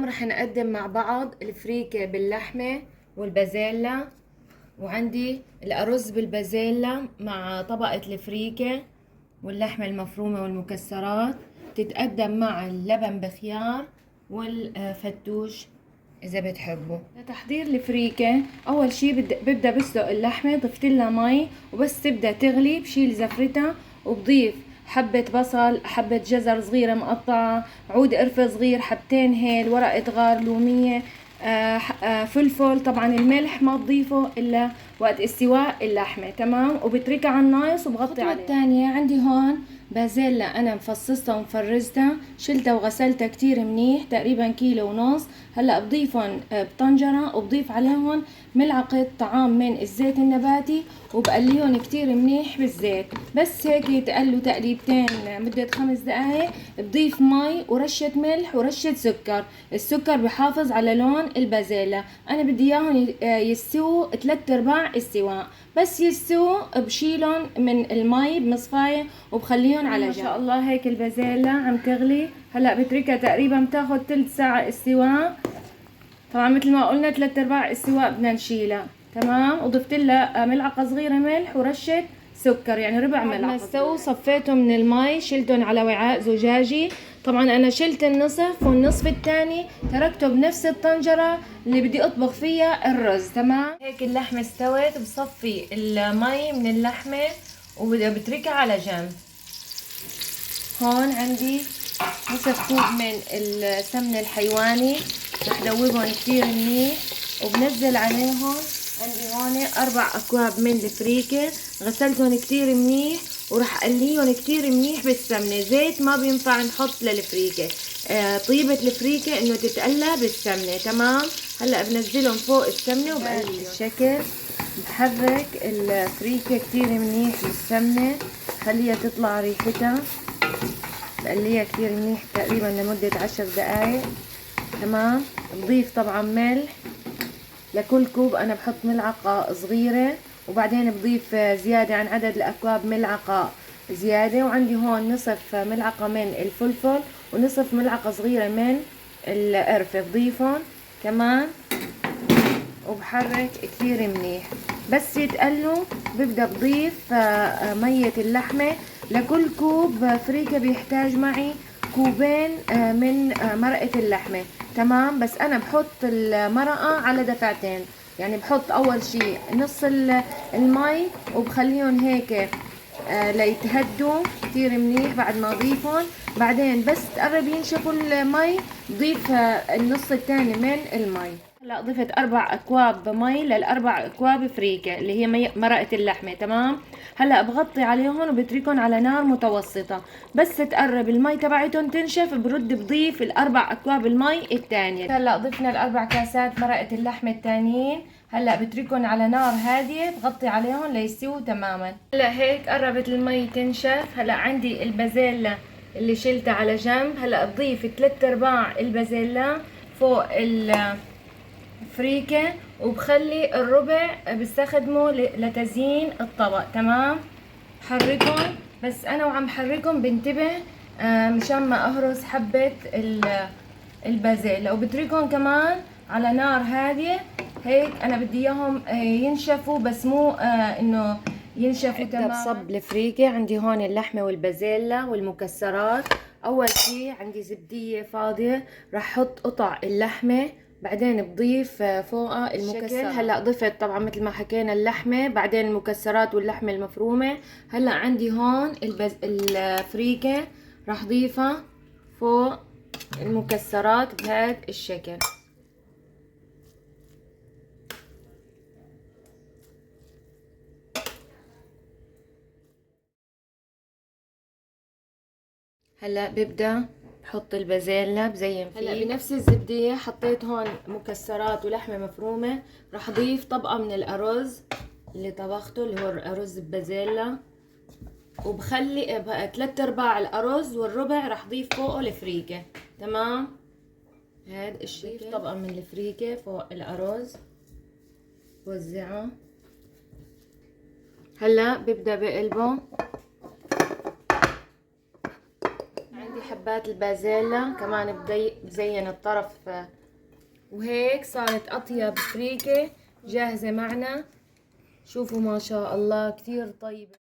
رح نقدم مع بعض الفريكة باللحمة والبازيلا، وعندي الأرز بالبازيلا مع طبقة الفريكة واللحمة المفرومة والمكسرات. تتقدم مع اللبن بخيار والفتوش إذا بتحبوا. لتحضير الفريكة أول شي ببدأ بسلق اللحمة، ضفتلها مي وبس تبدأ تغلي بشيل زفرتها وبضيف حبة بصل، حبة جزر صغيرة مقطعة، عود قرفة صغير، حبتين هيل، ورقة غار، لومية، فلفل. طبعا الملح ما تضيفه إلا وقت استواء اللحمة، تمام. وبتركها على النايص وبغطي عليها. الثانية عندي هون بازيلا أنا مفصصتها ومفرزتها، شلتها وغسلتها كتير منيح، تقريبا كيلو ونص. هلا بضيفهم بطنجرة وبضيف عليهم ملعقة طعام من الزيت النباتي وبقليهم كتير منيح بالزيت. بس هيك يتقلوا تقليبتين مدة 5 دقايق. بضيف مي ورشة ملح ورشة سكر. السكر بحافظ على لون البازيلا. انا بدي اياهم يستووا 3/4 استواء. بس يستووا بشيلهم من المي بمصفاية وبخليهم على جنب. ما شاء الله هيك البازيلا عم تغلي. هلا بتركها تقريبا بتاخد 3 ساعة استواء. طبعا مثل ما قلنا 3/4 استواء بدنا نشيلها، تمام. وضفت لها ملعقة صغيرة ملح ورشة سكر، يعني ربع ملعقة. بعد ما استووا صفيتهم من المي، شلتهم على وعاء زجاجي. طبعا انا شلت النصف والنصف الثاني تركته بنفس الطنجرة اللي بدي اطبخ فيها الرز، تمام. هيك اللحمة استوت، بصفي المي من اللحمة وبتركها على جنب. هون عندي نصف كوب من السمن الحيواني، رح دوبهم كتير منيح وبنزل عليهم. عندي هون 4 أكواب من الفريكة، غسلتهم كتير منيح ورح قليهم كتير منيح بالسمنة. زيت ما بينفع نحط للفريكة. طيبة الفريكة انه تتقلى بالسمنة، تمام. هلا بنزلهم فوق السمنة وبقليهم الشكل. بحرك الفريكة كتير منيح بالسمنة، خليها تطلع ريحتها. بقليها كتير منيح تقريبا لمدة 10 دقايق، تمام. بضيف طبعا ملح، لكل كوب انا بحط ملعقة صغيرة، وبعدين بضيف زيادة عن عدد الاكواب ملعقة زيادة. وعندي هون نصف ملعقة من الفلفل ونصف ملعقة صغيرة من القرفة بضيفهم كمان، وبحرك كتير منيح. بس يتقلوا ببدأ بضيف مية اللحمة. لكل كوب فريكة بيحتاج معي كوبين من مرقة اللحمة، تمام. بس انا بحط المرقة على دفعتين، يعني بحط اول شي نص المي وبخليهم هيك ليتهدوا كتير منيح بعد ما اضيفهم. بعدين بس تقرب ينشفوا المي بضيف النص الثاني من المي. هلا ضفت 4 اكواب مي لل4 اكواب فريكة اللي هي مرقة اللحمة، تمام. هلا بغطي عليهم وبتركهم على نار متوسطة. بس تقرب المي تبعتهم تنشف برد بضيف ال4 اكواب المي الثانية. هلا ضفنا ال4 كاسات مرقة اللحمة الثانيين. هلا بتركهم على نار هادية، بغطي عليهم ليستووا تماما. هلا هيك قربت المي تنشف. هلا عندي البازيلا اللي شلتها على جنب. هلا بضيف 3/4 البازيلا فوق الفريكة، وبخلي الربع بستخدمه لتزيين الطبق، تمام. حركهم. بس انا وعم حركهم بنتبه مشان ما اهرس حبة البازيلا، وبتركهم كمان على نار هادية. هيك انا بدي اياهم ينشفوا، بس مو انه ينشفوا تماما. بصب الفريكة. عندي هون اللحمة والبازيلا والمكسرات. اول شي عندي زبدية فاضية، راح احط قطع اللحمة، بعدين بضيف فوقها المكسرات. هلا ضفت طبعا مثل ما حكينا اللحمة، بعدين المكسرات واللحمة المفرومة. هلا عندي هون الفريكة راح ضيفها فوق المكسرات بهذا الشكل. هلا ببدأ بحط البازيلا بزين فيه. هلا بنفس الزبدية حطيت هون مكسرات ولحمة مفرومة. راح اضيف طبقة من الارز اللي طبخته اللي هو الارز ببازيلا، وبخلي 3/4 الارز والربع راح اضيف فوقه الفريكة، تمام. هاد الشكل. طبقة من الفريكة فوق الارز، وزعه. هلا ببدأ بقلبه. حبات البازيلا كمان بزين الطرف. وهيك صارت اطيب فريكة جاهزة معنا. شوفوا ما شاء الله كثير طيبة.